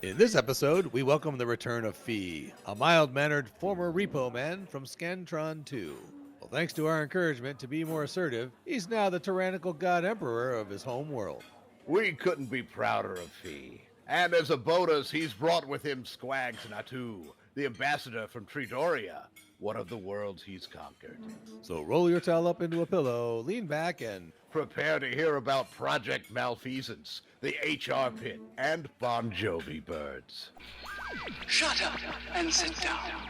In this episode, we welcome the return of Ffeeee, a mild-mannered former repo man from Scranton 2. Well, thanks to our encouragement to be more assertive, he's now the tyrannical god emperor of his home world. We couldn't be prouder of Ffeeee. And as a bonus, he's brought with him Squaggs Natu, the ambassador from Treedora, one of the worlds he's conquered. So roll your towel up into a pillow, lean back, and Prepare to hear about Project Malfeasance, the HR Pit, and Bon Jovi birds. Shut up and sit down.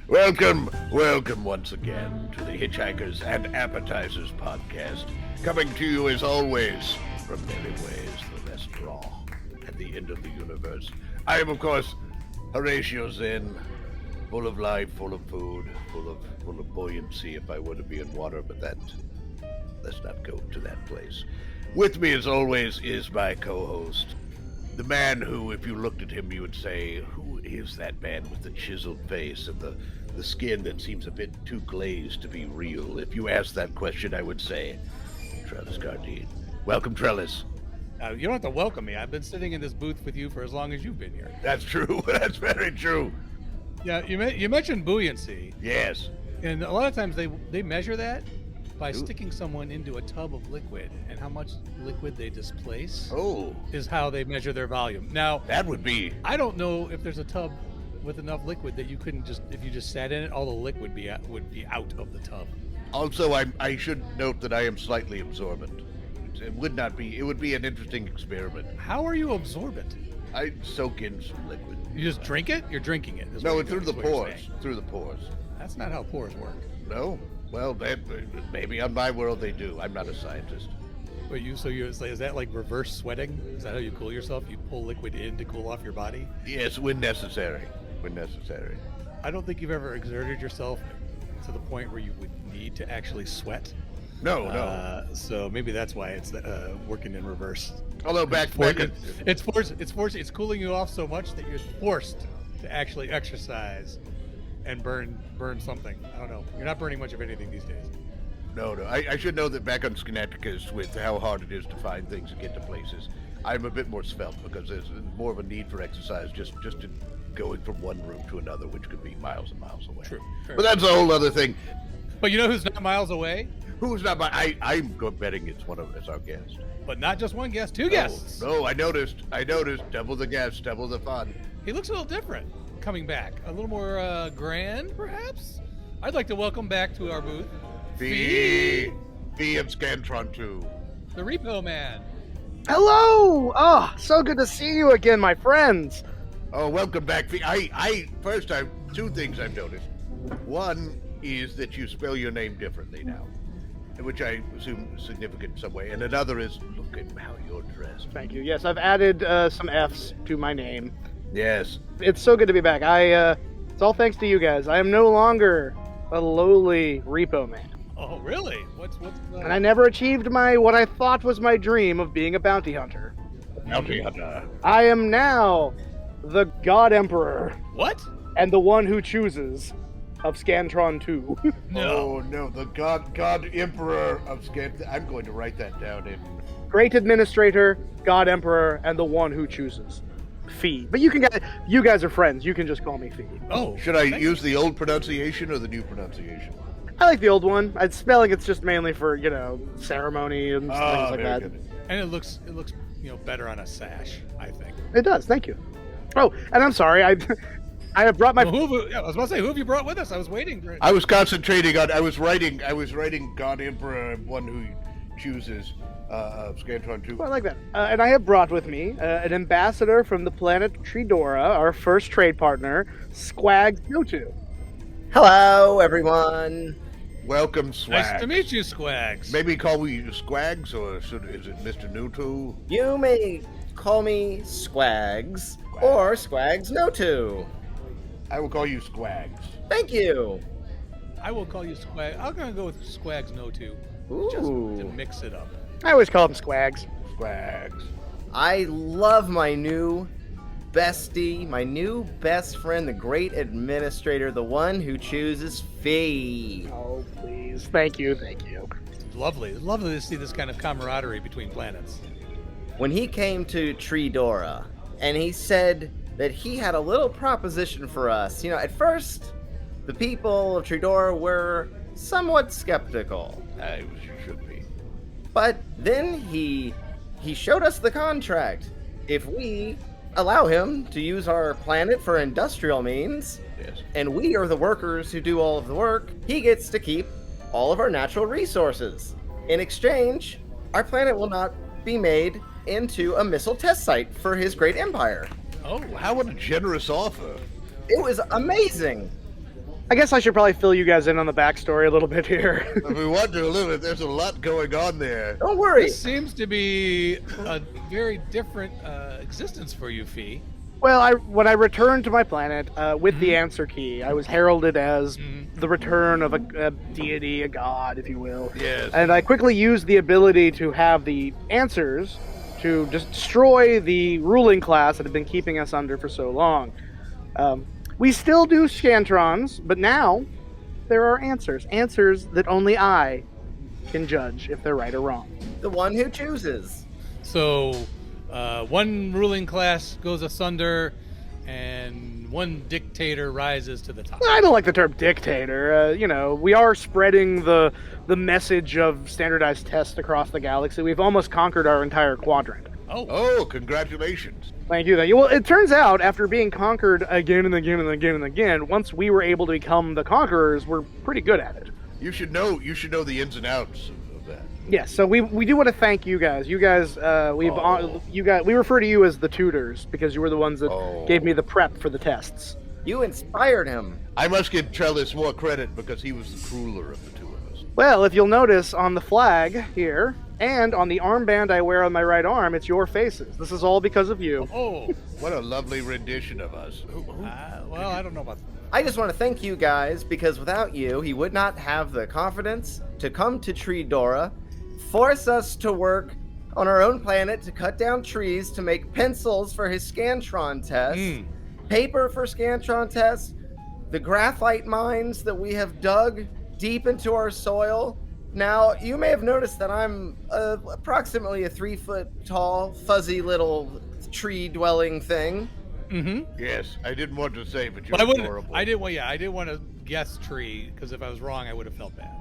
Welcome once again to the Hitchhikers and Appetizers podcast, coming to you as always from Millyways, the restaurant at the end of the universe. I am, of course, Horatio Zinn, full of life, full of food, full of buoyancy if I were to be in water, but let's not go to that place. With me, as always, is my co-host, the man who, if you looked at him, you would say, who is that man with the chiseled face and the skin that seems a bit too glazed to be real? If you asked that question, I would say, Trellis Gardeen. Welcome, Trellis. you don't have to welcome me. I've been sitting in this booth with you for as long as you've been here. That's true. That's very true. Yeah, you mentioned buoyancy, Yes. and a lot of times they measure that by sticking someone into a tub of liquid, and how much liquid they displace Oh, is how they measure their volume. Now, that would be... I don't know if there's a tub with enough liquid that you couldn't if you just sat in it, all the liquid would be out of the tub. Also, I should note that I am slightly absorbent. It would be an interesting experiment. How are you absorbent? I soak in some liquid. You just drink it? You're drinking it. is No, what through you're- the is what you're pores. saying. Through the pores. That's not how pores work. No? Well, maybe on my world they do. I'm not a scientist. Wait, is that like reverse sweating? Is that how you cool yourself? You pull liquid in to cool off your body? Yes, when necessary. When necessary. I don't think you've ever exerted yourself to the point where you would need to actually sweat. No. So maybe that's why it's working in reverse. Although It's cooling you off so much that you're forced to actually exercise and burn something. I don't know. You're not burning much of anything these days. No. I should know that back on Schenectady, with how hard it is to find things and get to places, I'm a bit more svelte because there's more of a need for exercise just to going from one room to another, which could be miles and miles away. True. But that's a whole other thing. But you know who's not miles away? Who's not? I'm betting it's our guest. But not just one guest, two guests. No, I noticed. Double the guests, double the fun. He looks a little different coming back. A little more grand, perhaps? I'd like to welcome back to our booth, Ffeeee and Scranton 2. the Repo Man. Hello! Oh, so good to see you again, my friends. Oh, welcome back, Ffeeee. First, two things I've noticed. One is that you spell your name differently now, which I assume is significant in some way. And another is, look at how you're dressed. Thank you. Yes, I've added some F's to my name. Yes. It's so good to be back. It's all thanks to you guys. I am no longer a lowly repo man. Oh, really? What's And I never achieved what I thought was my dream of being a bounty hunter. Bounty hunter. I am now the God Emperor What? and the one who chooses of Scantron 2. No. Oh, no, the God Emperor of Scranton. I'm going to write that down in... Great Administrator, God Emperor, and the one who chooses. Ffeeee. But you guys are friends. You can just call me Ffeeee. Oh. Should I use the old pronunciation or the new pronunciation? I like the old one. Spelling it's just mainly for, ceremony and things like very that. good. And it looks better on a sash, I think. It does, thank you. Oh, and I'm sorry, I have brought my... Well, I was about to say, who have you brought with us? I was waiting for it. I was concentrating on. I was writing God Emperor, one who chooses Scranton 2. Oh, I like that. And I have brought with me an ambassador from the planet Treedora, our first trade partner, Squaggs Natu. Hello, everyone. Welcome, Swag. Nice to meet you, Squaggs. Maybe call you Squaggs, or is it Mr. Natu? You may call me Squaggs or Squaggs Natu. I will call you Squaggs. Thank you. I will call you Squaggs. I'm going to go with Squaggs Natu. Just Ooh. to mix it up. I always call him Squaggs. Squaggs. I love my new bestie, my new best friend, the great administrator, the one who chooses Ffeeee. Oh, please. Thank you. Lovely to see this kind of camaraderie between planets. When he came to Treedora, and he said that he had a little proposition for us. At first, the people of Treedora were somewhat skeptical. You should be. But then he showed us the contract. If we allow him to use our planet for industrial means, Yes. and we are the workers who do all of the work, he gets to keep all of our natural resources. In exchange, our planet will not be made into a missile test site for his great empire. Oh, what a generous offer. It was amazing. I guess I should probably fill you guys in on the backstory a little bit here. If we want to live it, there's a lot going on there. Don't worry. This seems to be a very different existence for you, Ffeeee. Well, when I returned to my planet with the answer key, I was heralded as the return of a deity, a god, if you will. Yes. And I quickly used the ability to have the answers to destroy the ruling class that had been keeping us under for so long. We still do scantrons, but now there are answers that only I can judge if they're right or wrong. The one who chooses. So, one ruling class goes asunder, and one dictator rises to the top. I don't like the term dictator. We are spreading the message of standardized tests across the galaxy. We've almost conquered our entire quadrant. Oh, congratulations. Thank you. Well, it turns out, after being conquered again and again and again and again, once we were able to become the conquerors, we're pretty good at it. You should know the ins and outs of that. Yes, so we do want to thank you guys. You guys, we refer to you as the tutors because you were the ones that gave me the prep for the tests. You inspired him. I must give Trellis more credit because he was the crueler of the two of us. Well, if you'll notice on the flag here and on the armband I wear on my right arm, it's your faces. This is all because of you. Oh, What a lovely rendition of us. well, I don't know about that. I just want to thank you guys because without you, he would not have the confidence to come to Treedora, force us to work on our own planet to cut down trees to make pencils for his Scantron tests, paper for Scantron tests, the graphite mines that we have dug deep into our soil. Now, you may have noticed that I'm approximately a 3-foot tall, fuzzy little tree-dwelling thing. Mm-hmm. Yes, I didn't want to say, but you're Well, adorable. I didn't want to guess tree, because if I was wrong, I would have felt bad.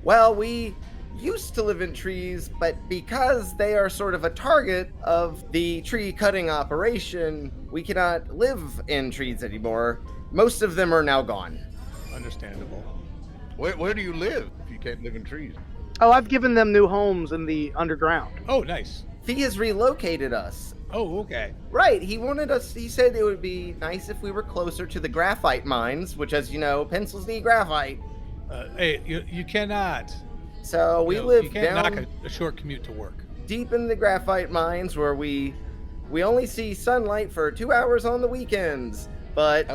Well, we used to live in trees, but because they are sort of a target of the tree cutting operation, we cannot live in trees anymore. Most of them are now gone. Understandable. Where do you live if you can't live in trees? Oh, I've given them new homes in the underground. Oh, nice. He has relocated us. Oh, okay. Right, he said it would be nice if we were closer to the graphite mines, which, as you know, pencils need graphite. Hey, you cannot. So we You live can't down knock a short commute to work. deep in the graphite mines where we only see sunlight for 2 hours on the weekends. But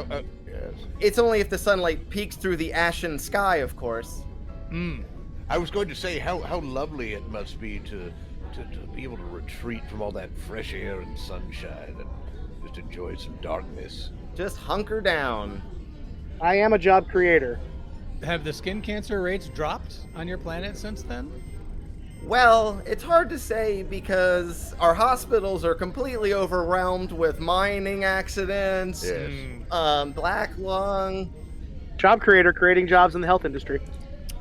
Yes. it's only if the sunlight peeks through the ashen sky, of course. I was going to say how lovely it must be to be able to retreat from all that fresh air and sunshine and just enjoy some darkness. Just hunker down. I am a job creator. Have the skin cancer rates dropped on your planet since then? Well, it's hard to say because our hospitals are completely overwhelmed with mining accidents, Yes. black lung. Job creator, creating jobs in the health industry.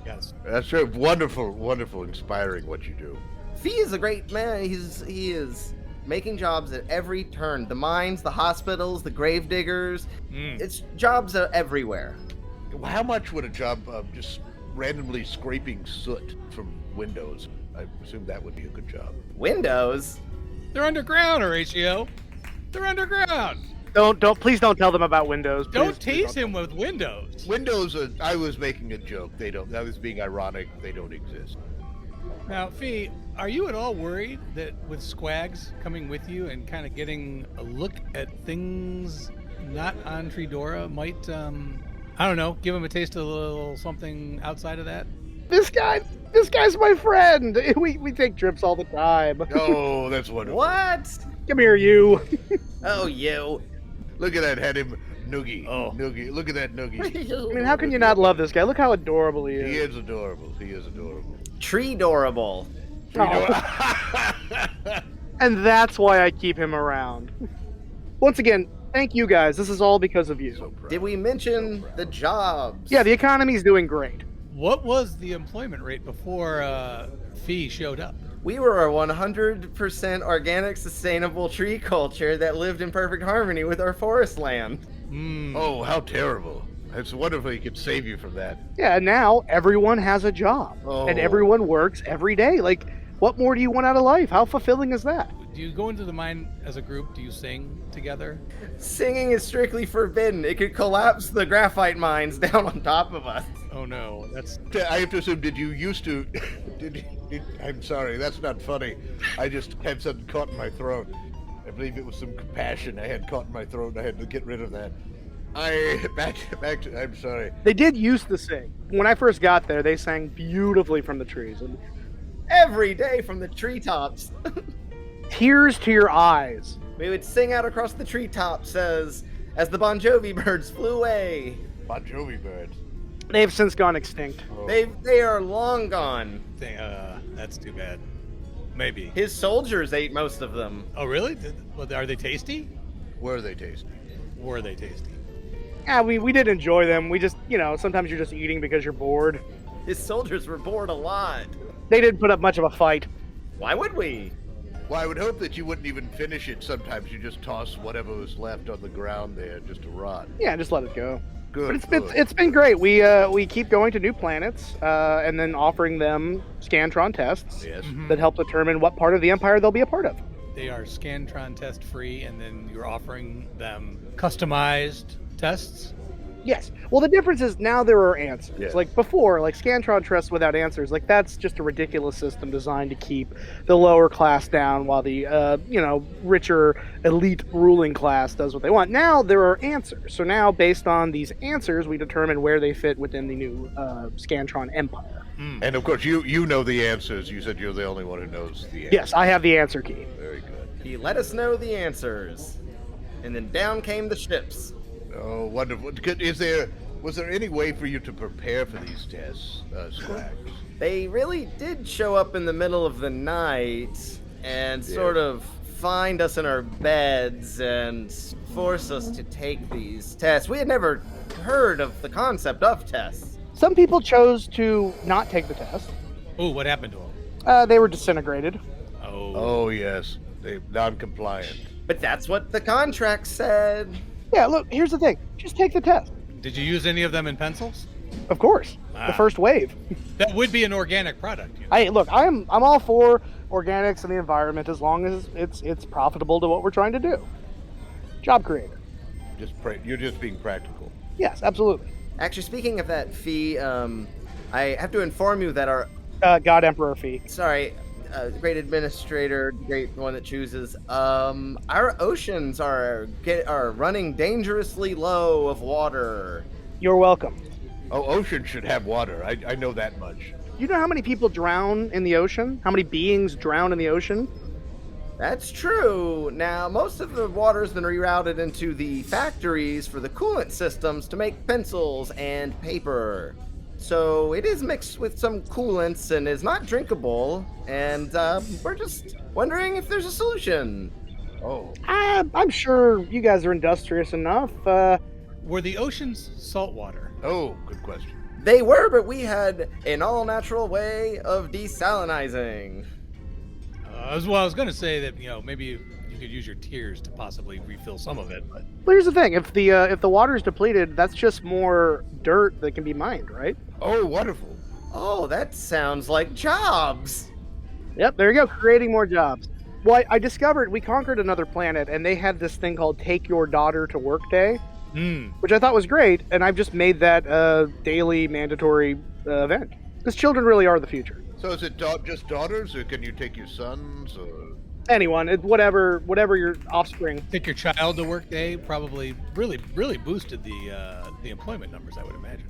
Yes. That's right. Wonderful, inspiring what you do. Ffeeee is a great man. He is making jobs at every turn. The mines, the hospitals, the grave diggers. It's jobs everywhere. How much would a job of just randomly scraping soot from windows? I assume that would be a good job. Windows? They're underground, Horatio. They're underground. Please don't tell them about Windows. Don't Please tease him with Windows. Windows, I was making a joke. They don't. I was being ironic. They don't exist. Now, Ffeeee, are you at all worried that with Squaggs coming with you and kind of getting a look at things not on Treedora might, I don't know, give him a taste of a little something outside of that? This guy's my friend. We take trips all the time. Oh, that's wonderful. What? Come here, you. Oh, you. Look at that, had him noogie. Oh. Noogie. Look at that noogie. I mean, how can you not love this guy? Look how adorable he is. He is adorable. He is adorable. Treedorable. Oh. And that's why I keep him around. Once again, thank you guys. This is all because of you. So proud. Did we mention the jobs? Yeah, the economy's doing great. What was the employment rate before Ffeeee showed up? We were a 100% organic, sustainable tree culture that lived in perfect harmony with our forest land. Oh, how terrible. It's wonderful he could save you from that. Yeah, and now everyone has a job. And Oh. everyone works every day. Like, what more do you want out of life? How fulfilling is that? Do you go into the mine as a group? Do you sing together? Singing is strictly forbidden. It could collapse the graphite mines down on top of us. Oh no, that's I have to assume, did you used to... I'm sorry, that's not funny. I just had something caught in my throat. I believe it was some compassion I had caught in my throat, and I had to get rid of that. Back to, I'm sorry. They did used to sing. When I first got there, they sang beautifully from the trees. And Every day from the treetops. tears to your eyes. We would sing out across the treetops as the Bon Jovi birds flew away. Bon Jovi birds. They've since gone extinct. Oh. They are long gone. that's too bad. Maybe. His soldiers ate most of them. Oh really? Are they tasty? Were they tasty? Were they tasty? Yeah, we did enjoy them. We just, sometimes you're just eating because you're bored. His soldiers were bored a lot. They didn't put up much of a fight. Why would we? Well, I would hope that you wouldn't even finish it. Sometimes you just toss whatever was left on the ground there just to rot. Yeah, just let it go. Good. But it's been great. We keep going to new planets and then offering them Scantron tests Yes. that help determine what part of the Empire they'll be a part of. They are Scantron test free, and then you're offering them customized tests. Yes. Well, the difference is now there are answers. Yeah. Like before, like Scantron tests without answers, like that's just a ridiculous system designed to keep the lower class down while the richer elite ruling class does what they want. Now there are answers. So now based on these answers, we determine where they fit within the new Scantron Empire. And of course, you know the answers. You said you're the only one who knows the answers. Yes, I have the answer key. Very good. He let us know the answers. And then down came the ships. Oh, wonderful. Was there any way for you to prepare for these tests, Squaggs? They really did show up in the middle of the night and sort of find us in our beds and force us to take these tests. We had never heard of the concept of tests. Some people chose to not take the test. Oh, what happened to them? They were disintegrated. Oh, yes. They non-compliant. But that's what the contract said. Yeah, look, here's the thing. Just take the test. Did you use any of them in pencils? Of course. The first wave. That would be an organic product. You know? I'm all for organics and the environment as long as it's profitable to what we're trying to do. Job creator. You're just being practical. Yes, absolutely. Actually, speaking of that, Ffeeee, I have to inform you that our God Emperor Ffeeee. great administrator, great one that chooses. Our oceans are running dangerously low of water. You're welcome. Oh, ocean should have water. I know that much. You know how many people drown in the ocean? How many beings drown in the ocean? That's true. Now, most of the water's been rerouted into the factories for the coolant systems to make pencils and paper. So it is mixed with some coolants and is not drinkable. And we're just wondering if there's a solution. Oh. I'm sure you guys are industrious enough. Were the oceans saltwater? Oh, good question. They were, but we had an all-natural way of desalinizing. I was going to say that maybe you could use your tears to possibly refill some of it, but But here's the thing: if the water is depleted, that's just more dirt that can be mined, right? Oh, wonderful. Oh, that sounds like jobs. Yep, there you go, creating more jobs. Well, I discovered we conquered another planet, and they had this thing called "Take Your Daughter to Work Day," which I thought was great, and I've just made that a daily mandatory event because children really are the future. So is it just daughters, or can you take your sons, or... Anyone, whatever your offspring. take your child to work day probably really boosted the employment numbers, I would imagine.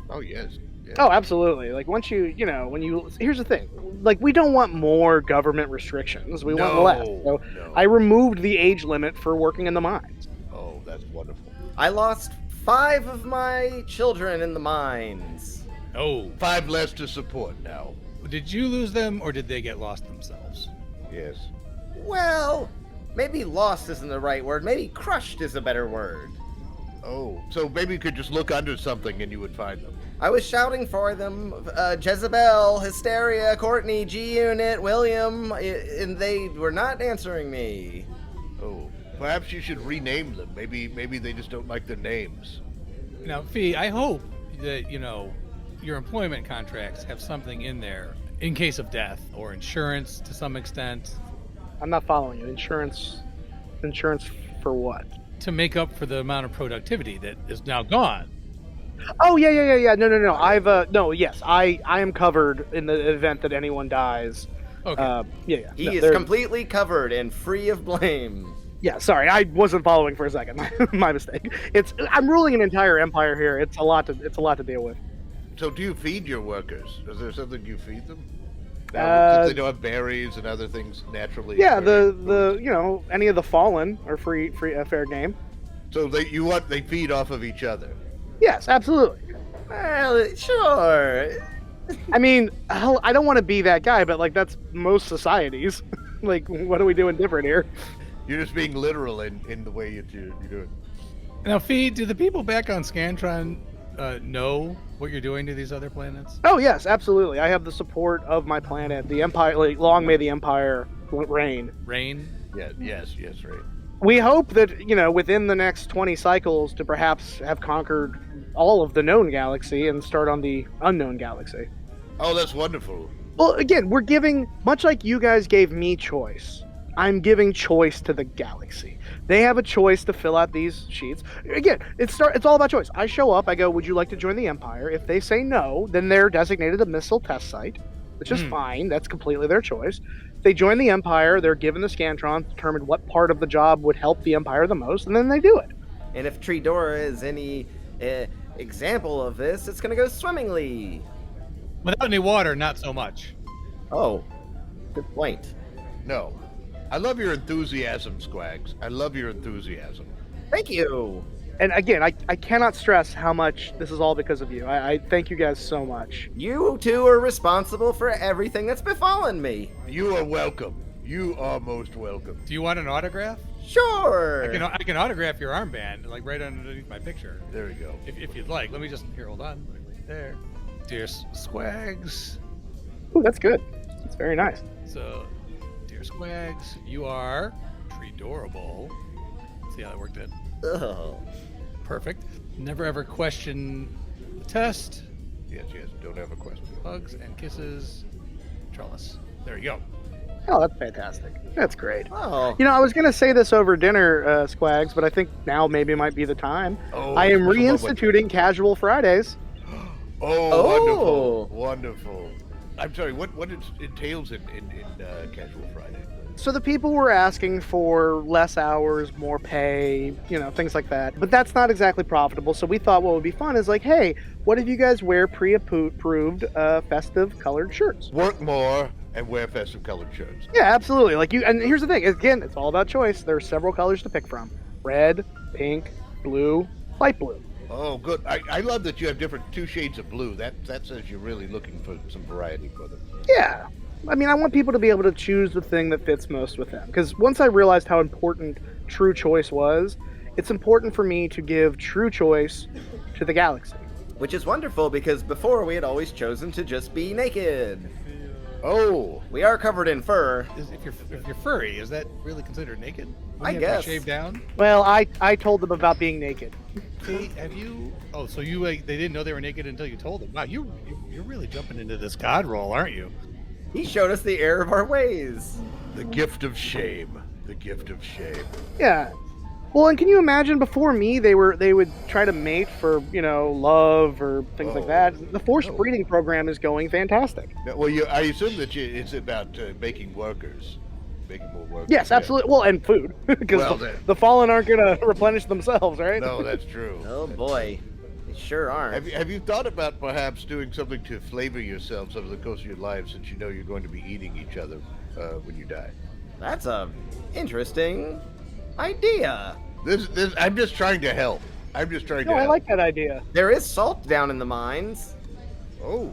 Oh, yes. Yeah. Oh, absolutely. Like once here's the thing. Like we don't want more government restrictions. We want less. So no. I removed the age limit for working in the mines. Oh, That's wonderful. I lost 5 of my children in the mines. Oh, 5 less to support now. did you lose them or did they get lost themselves? Yes. Well, maybe lost isn't the right word. Maybe crushed is a better word. Oh, so maybe you could just look under something and you would find them. I was shouting for them, Jezebel, Hysteria, Courtney, G-Unit, William, and they were not answering me. Oh, perhaps you should rename them. Maybe they just don't like their names. Now, Ffeeee, I hope that, your employment contracts have something in there in case of death or insurance to some extent I'm not following you. Insurance for what? to make up for the amount of productivity that is now gone. Oh yeah. No. I am covered in the event that anyone dies. Okay. Yeah. He No, is there- completely covered and free of blame. Yeah, sorry, I wasn't following for a second. My mistake. I'm ruling an entire empire here. It's a lot to deal with. So do you feed your workers? Is there something you feed them? Since they don't have berries and other things naturally. Yeah, occurring the any of the fallen are free fair game. So they feed off of each other. Yes, absolutely. Well, sure. I mean, hell, I don't want to be that guy, but like that's most societies. Like, what are we doing different here? You're just being literal in the way you do it. Now, Ffeeee, do the people back on Scantron know what you're doing to these other planets? Oh yes, absolutely. I have the support of my planet, the Empire. Like, long may the Empire reign. Rain? Yeah, yes, right. We hope that, within the next 20 cycles to perhaps have conquered all of the known galaxy and start on the unknown galaxy. Oh, that's wonderful. Well, again, we're giving, much like you guys gave me choice, I'm giving choice to the galaxy. They have a choice to fill out these sheets. Again, it's all about choice. I show up, I go, would you like to join the Empire? If they say no, then they're designated a missile test site, which is fine. That's completely their choice. If they join the Empire, they're given the Scantron to determine what part of the job would help the Empire the most, and then they do it. And if Treedora is any example of this, it's going to go swimmingly. Without any water, not so much. Oh, good point. No. I love your enthusiasm, Squaggs. I love your enthusiasm. Thank you. And again, I cannot stress how much this is all because of you. I thank you guys so much. You two are responsible for everything that's befallen me. You are welcome. You are most welcome. Do you want an autograph? Sure. I can autograph your armband, like right underneath my picture. There we go. If you'd like. Let me just, here, hold on. Right there. Dear Squaggs. Ooh, that's good. That's very nice. So, dear Squaggs, you are Treedorable. See how that worked in? Ugh. Perfect. Never ever question the test. Yes. Don't have a question. Hugs and kisses. Trellis. There you go. Oh, that's fantastic. That's great. Oh. I was going to say this over dinner, Squaggs, but I think now maybe might be the time. Oh, I am what's the moment? reinstituting Casual Fridays. Oh, wonderful. I'm sorry, what it entails in Casual Friday? So the people were asking for less hours, more pay, things like that. But that's not exactly profitable. So we thought what would be fun is like, hey, what if you guys wear pre-approved festive colored shirts? Work more and wear festive colored shirts. Yeah, absolutely. And here's the thing. Again, it's all about choice. There are several colors to pick from. Red, pink, blue, light blue. Oh, good. I love that you have different 2 shades of blue. That says you're really looking for some variety for them. Yeah. I mean, I want people to be able to choose the thing that fits most with them. Because once I realized how important true choice was, it's important for me to give true choice to the galaxy. Which is wonderful because before we had always chosen to just be naked. Oh, We are covered in fur. If you're furry, is that really considered naked? I Wouldn't you have to guess. shave down? Well, I told them about being naked. See, have you? Oh, so you they didn't know they were naked until you told them. Wow, you're really jumping into this god role, aren't you? He showed us the error of our ways. the gift of shame. The gift of shame. Yeah. Well, and can you imagine before me, they would try to mate for, love or things like that. The forced breeding program is going fantastic. Well, I assume that it's about making workers. Making more workers. Yes, absolutely. Well, and food. Because Well, the fallen aren't going to replenish themselves, right? No, that's true. Oh boy. They sure aren't. Have you thought about perhaps doing something to flavor yourselves over the course of your life, since you know you're going to be eating each other when you die? That's a interesting idea. This. I'm just trying to help. I'm just trying to No, I help. like that idea. There is salt down in the mines. Oh,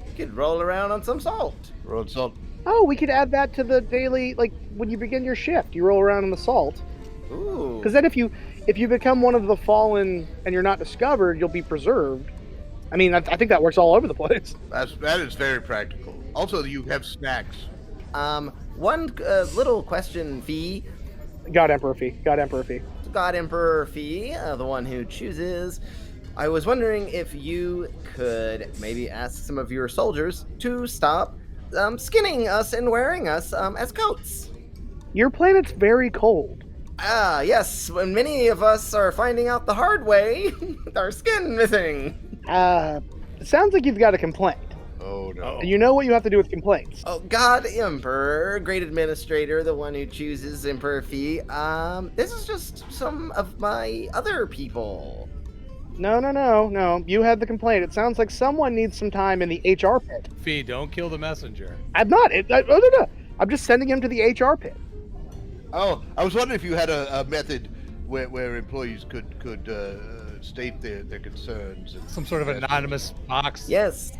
You could roll around on some salt. road salt. Oh, we could add that to the daily, like when you begin your shift, you roll around in the salt. Ooh. Because then if you become one of the fallen and you're not discovered, you'll be preserved. I mean, I think that works all over the place. That is very practical. Also, you have snacks. One little question, Ffeeee. God Emperor Fee. God Emperor Fee. God Emperor Ffeeee, the one who chooses. I was wondering if you could maybe ask some of your soldiers to stop skinning us and wearing us as coats. Your planet's very cold. Ah, yes, when many of us are finding out the hard way, our skin missing. It sounds like you've got a complaint. Oh no. You know what you have to do with complaints. Oh, God Emperor, Great Administrator, the one who chooses Emperor Ffeeee. This is just some of my other people. No. You had the complaint. It sounds like someone needs some time in the HR pit. Ffeeee, don't kill the messenger. I'm not. No. I'm just sending him to the HR pit. Oh, I was wondering if you had a method where employees could state their concerns. And Some sort of anonymous box. Yes.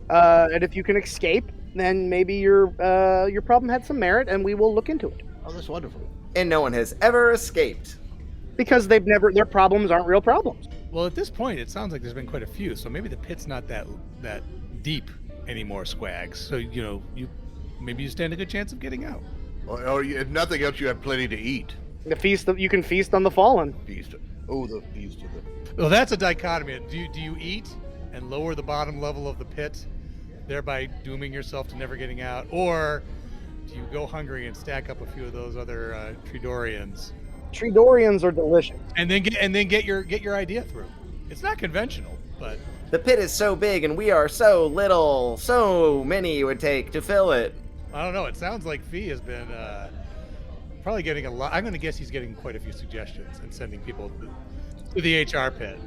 And if you can escape, then maybe your problem had some merit, and we will look into it. Oh, that's wonderful. And no one has ever escaped. Because their problems aren't real problems. Well, at this point, it sounds like there's been quite a few, so maybe the pit's not that deep anymore, Squaggs. So maybe you stand a good chance of getting out. Or if nothing else, you have plenty to eat. You can feast on the fallen. Feast. Oh, the feast of the. Well, that's a dichotomy. Do you eat and lower the bottom level of the pit, thereby dooming yourself to never getting out, or do you go hungry and stack up a few of those other Treedorians? Treedorians are delicious. And then get your idea through. It's not conventional, but The pit is so big and we are so little. So many it would take to fill it. I don't know. It sounds like Ffeeee has been probably getting a lot. I'm going to guess he's getting quite a few suggestions and sending people to the HR pit.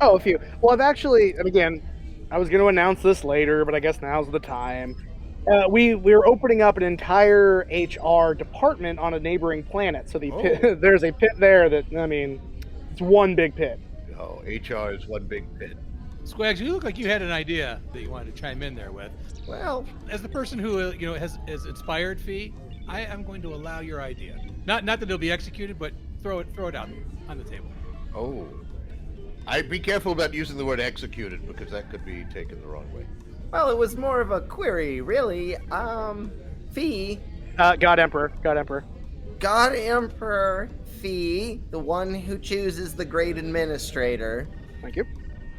Oh, a few. Well, I've actually, and again, I was going to announce this later, but I guess now's the time. We're opening up an entire HR department on a neighboring planet. So pit, there's a pit there that, I mean, it's one big pit. Oh, HR is one big pit. Squaggs, you look like you had an idea that you wanted to chime in there with. Well, As the person who has inspired Ffeeee, I am going to allow your idea. Not that it'll be executed, but throw it out on the table. Oh. I'd be careful about using the word executed because that could be taken the wrong way. well, it was more of a query, really. Ffeeee, God Emperor. God Emperor Ffeeee, the one who chooses the Great Administrator, Thank you.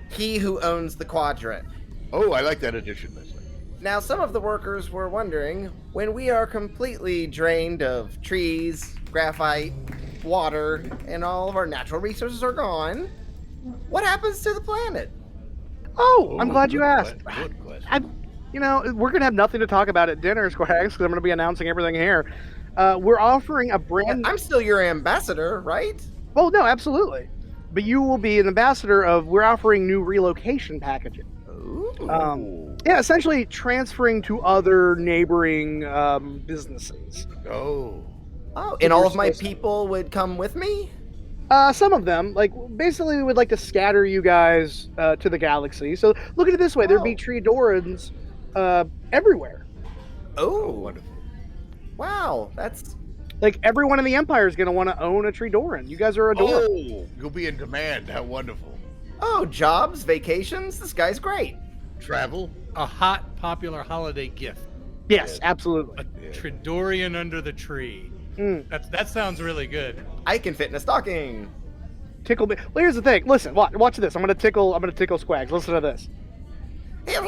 he who owns the quadrant. Oh, I like that addition, Leslie. Now, some of the workers were wondering, when we are completely drained of trees, graphite, water, and all of our natural resources are gone, what happens to the planet? Oh, I'm glad you asked. Good question. We're going to have nothing to talk about at dinner, Squaggs, because I'm going to be announcing everything here. We're offering a brand... I'm still your ambassador, right? Oh, no, absolutely. But you will be an ambassador of... We're offering new relocation packages. Ooh. Yeah, essentially transferring to other neighboring businesses. Oh. Oh, and all of my people would come with me? Some of them, basically we would like to scatter you guys to the galaxy. So look at it this way, there'd be Treedorans everywhere. Oh, Wonderful. wow, that's... Everyone in the Empire is going to want to own a Treedoran. You guys are adorable. Oh, you'll be in demand. How wonderful. Oh, jobs, vacations, this guy's great. Travel? A hot, popular holiday gift. Yes, absolutely. A Treedorian under the tree. Mm. That sounds really good. I can fit in a stocking. Tickle me. Well, here's the thing. Listen, watch this. I'm going to tickle Squaggs. Listen to this. Oh,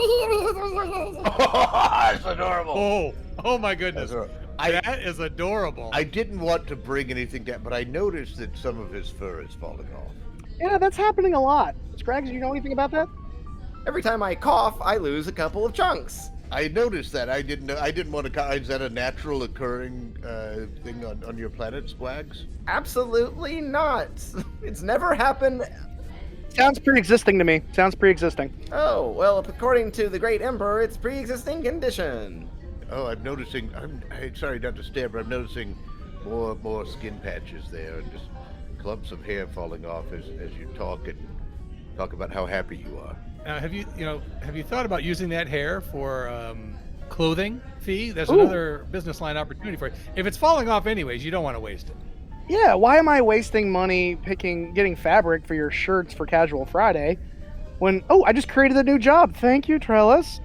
it's adorable. Oh my goodness. That's That is adorable. I didn't want to bring anything down, but I noticed that some of his fur is falling off. Yeah, that's happening a lot. Squaggs, do you know anything about that? Every time I cough, I lose a couple of chunks. I noticed that. I didn't want to. Is that a natural occurring thing on your planet, Squaggs? Absolutely not. It's never happened. Sounds pre-existing to me. Oh, well, according to the Great Emperor, it's pre-existing condition. Oh, I'm noticing. I'm sorry not to stare, but I'm noticing more skin patches there, and just clumps of hair falling off as you talk about how happy you are. Have you thought about using that hair for clothing fee? There's Ooh. another business line opportunity for it. If it's falling off anyways, you don't want to waste it. Yeah, why am I wasting money getting fabric for your shirts for Casual Friday when, I just created a new job. Thank you, Trellis.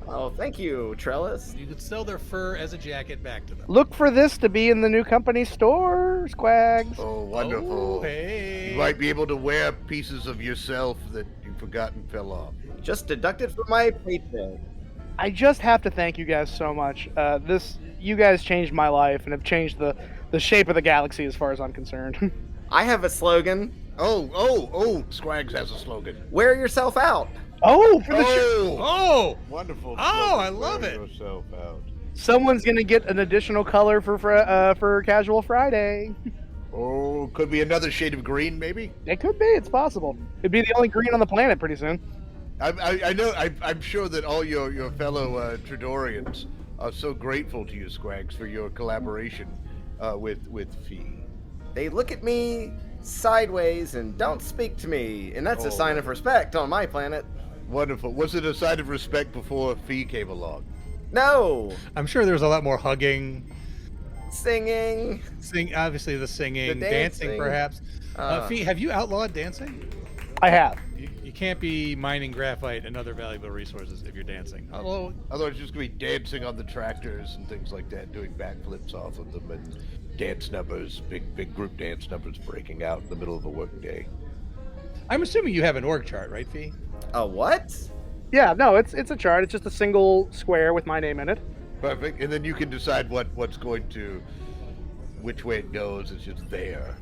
Oh, thank you, Trellis. You could sell their fur as a jacket back to them. Look for this to be in the new company store, Squaggs. Oh, wonderful. Oh, hey. You might be able to wear pieces of yourself that you forgot and fell off. Just deducted from my paycheck. I just have to thank you guys so much. You guys changed my life and have changed the shape of the galaxy as far as I'm concerned. I have a slogan. Oh, Squaggs has a slogan. Wear yourself out. For the show. Oh! Wonderful. Oh, I love Wear it. yourself out. Someone's gonna get an additional color for Casual Friday. Oh, could be another shade of green, maybe? It could be. It's possible. It'd be the only green on the planet pretty soon. I know. I'm sure that all your fellow Treedorians are so grateful to you, Squaggs, for your collaboration with Ffeeee. They look at me sideways and don't speak to me, and that's a sign of respect on my planet. Wonderful. Was it a sign of respect before Ffeeee came along? No. I'm sure there's a lot more hugging, Singing. obviously the singing, The dancing dancing. perhaps. Ffeeee, have you outlawed dancing? I have. You can't be mining graphite and other valuable resources if you're dancing. Although, Otherwise, it's just going to be dancing on the tractors and things like that, doing backflips off of them, and dance numbers, big group dance numbers breaking out in the middle of a work day. I'm assuming you have an org chart, right, Ffeeee? A what? Yeah, no, it's a chart. It's just a single square with my name in it. Perfect. And then you can decide which way it goes. It's just there.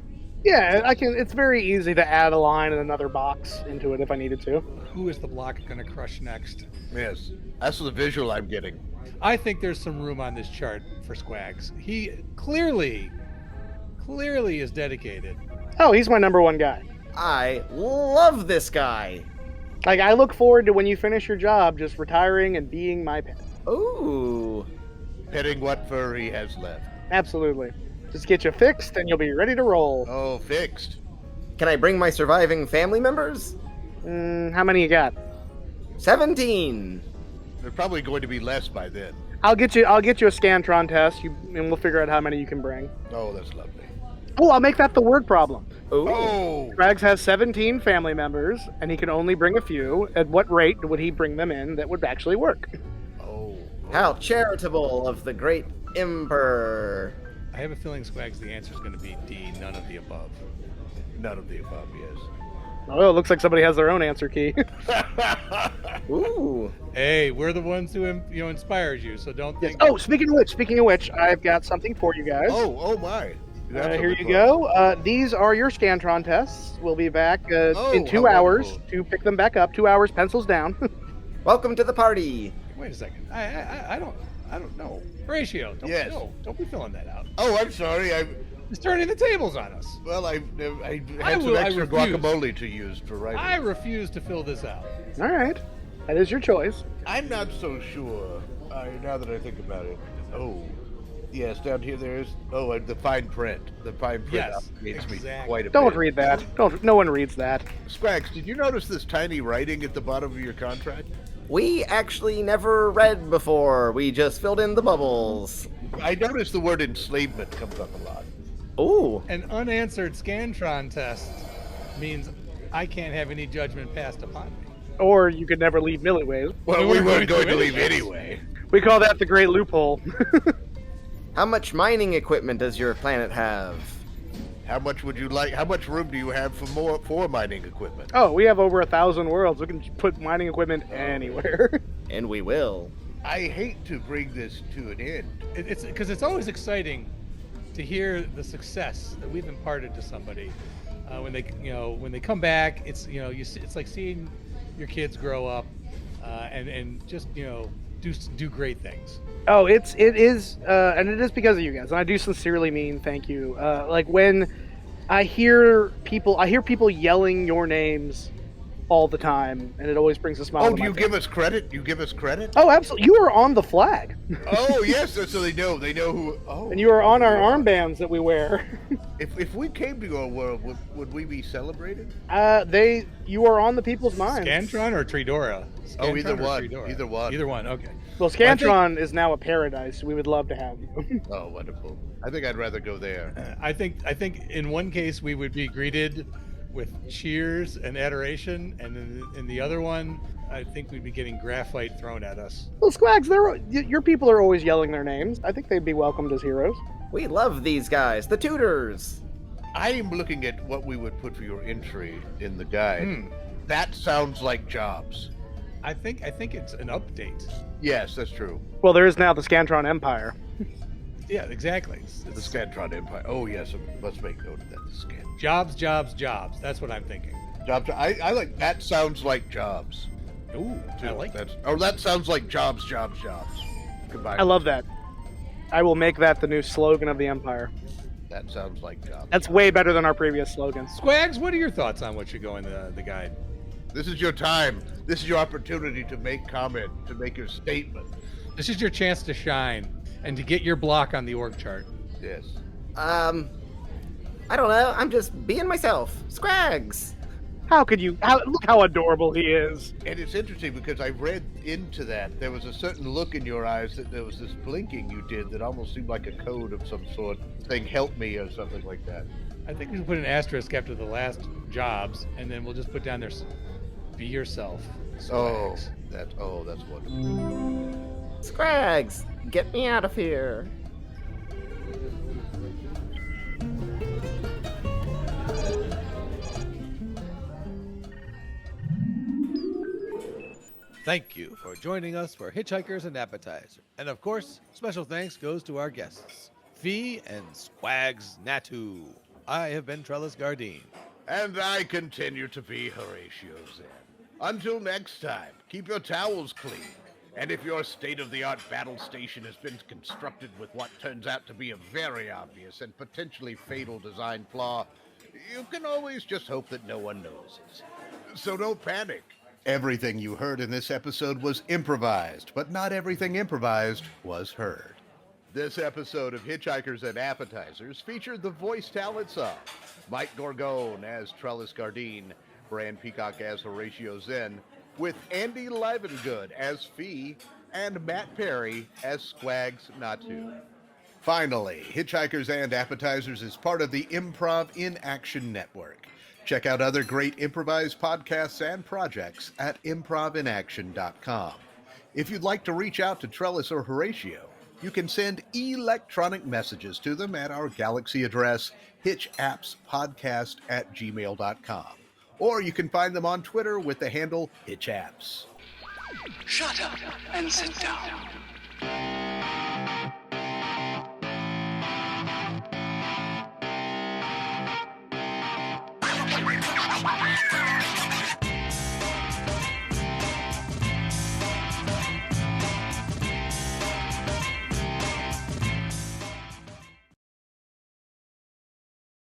Yeah, I can. It's very easy to add a line and another box into it if I needed to. Who is the block going to crush next? Yes. That's the visual I'm getting. I think there's some room on this chart for Squaggs. He clearly is dedicated. Oh, he's my number one guy. I love this guy. Like, I look forward to when you finish your job, just retiring and being my pet. Ooh. Petting what fur he has left. Absolutely. Just get you fixed and you'll be ready to roll. Oh, fixed. Can I bring my surviving family members? How many you got? 17. They're probably going to be less by then. I'll get you a Scantron test, and we'll figure out how many you can bring. Oh, that's lovely. Oh, I'll make that the word problem. Ooh. Oh! Squaggs has 17 family members, and he can only bring a few. At what rate would he bring them in that would actually work? Oh. How charitable of the great Emperor. I have a feeling, Squaggs, the answer is going to be D, none of the above. None of the above, yes. Oh, it looks like somebody has their own answer key. Ooh. Hey, we're the ones who inspires you, so don't think. Oh, speaking of which, I've got something for you guys. Oh my. Here you go. These are your Scantron tests. We'll be back in 2 how hours wonderful. to pick them back up. 2 hours, pencils down. Welcome to the party. Wait a second. I don't know. Horatio, Yes. don't be filling that out. Oh, I'm sorry. He's turning the tables on us. Well, I I had some will- I extra refuse. guacamole to use for writing. I refuse to fill this out. All right. That is your choice. I'm not so sure. Now that I think about it. Oh, yes, down here there's. Oh, the fine print. The fine print Yes, makes me exactly. quite a bit. Don't read that. No one reads that. Squaggs, did you notice this tiny writing at the bottom of your contract? We actually never read before. We just filled in the bubbles. I noticed the word enslavement comes up a lot. Ooh. An unanswered Scantron test means I can't have any judgment passed upon me. Or you could never leave Millyways. Well, We we weren't weren't going going to to leave anyway. We call that the great loophole. How much mining equipment does your planet have? How much would you like? How much room do you have for mining equipment? Oh, we have over 1,000 worlds. We can put mining equipment anywhere. And we will. I hate to bring this to an end. It's because it's always exciting to hear the success that we've imparted to somebody when they come back. It's it's like seeing your kids grow up and just do great things. Oh, it is, and it is because of you guys, and I do sincerely mean thank you. Like when I hear people yelling your names all the time, and it always brings a smile. Oh, to do my you face. give us credit? You give us credit? Oh, absolutely! You are on the flag, Oh, yes, so they know. They know who. Oh, and you are on our you are. armbands that we wear. If we came to your world, would we be celebrated? You are on the people's minds. Scantron or Treedora? Oh, either Scantron or one. Treedora? Either one. Either one. Okay. Well, Well, I think- Scantron is now a paradise. We would love to have you. Oh, wonderful. I think I'd rather go there. I think in one case we would be greeted with cheers and adoration, and in the other one, I think we'd be getting graphite thrown at us. Well, Squaggs, your people are always yelling their names. I think they'd be welcomed as heroes. We love these guys, the tutors. I am looking at what we would put for your entry in the guide. That sounds like jobs. I think it's an update. Yes, that's true. Well, there is now the Scantron Empire. Yeah, exactly. The It's Scantron Empire. Oh, yes. Let's make note of that. The Scantron. jobs, jobs, jobs. That's what I'm thinking. Jobs. I like that. Sounds like jobs. Ooh, Too. I like That's. Oh, that sounds like jobs. Combined. I love that. I will make that the new slogan of the Empire. That sounds like jobs. That's way better than our previous slogan. Squaggs, what are your thoughts on what should go in the guide? This is your time. This is your opportunity to make comment, to make your statement. This is your chance to shine and to get your block on the org chart. Yes. I don't know. I'm just being myself. Squaggs. How could you? Look how adorable he is. And it's interesting because I read into that. There was a certain look in your eyes that there was this blinking you did that almost seemed like a code of some sort, saying "help me" or something like that. I think we should put an asterisk after the last jobs, and then we'll just put down there, be yourself. Oh, Squaggs. that's wonderful. Squaggs, get me out of here. Thank you for joining us for Hitchhikers and Appetizer. And of course, special thanks goes to our guests, Ffeeee and Squaggs Natu. I have been Trellis Gardeen. And I continue to be Horatio Zinn. Until next time, keep your towels clean. And if your state-of-the-art battle station has been constructed with what turns out to be a very obvious and potentially fatal design flaw, you can always just hope that no one notices. So don't panic. Everything you heard in this episode was improvised, but not everything improvised was heard. This episode of Hitchhikers and Appetizers featured the voice talents of Mike Gorgone as Trellis Gardeen, Bran Peacock as Horatio Zinn, with Andy Livengood as Ffeeee, and Matt Perry as Squaggs Natu. Finally, Hitchhikers and Appetizers is part of the Improv in Action Network. Check out other great improvised podcasts and projects at improvinaction.com. If you'd like to reach out to Trellis or Horatio, you can send electronic messages to them at our Galaxy address, hitchappspodcast@gmail.com. Or you can find them on Twitter with the handle hitchapps. Shut up and sit down.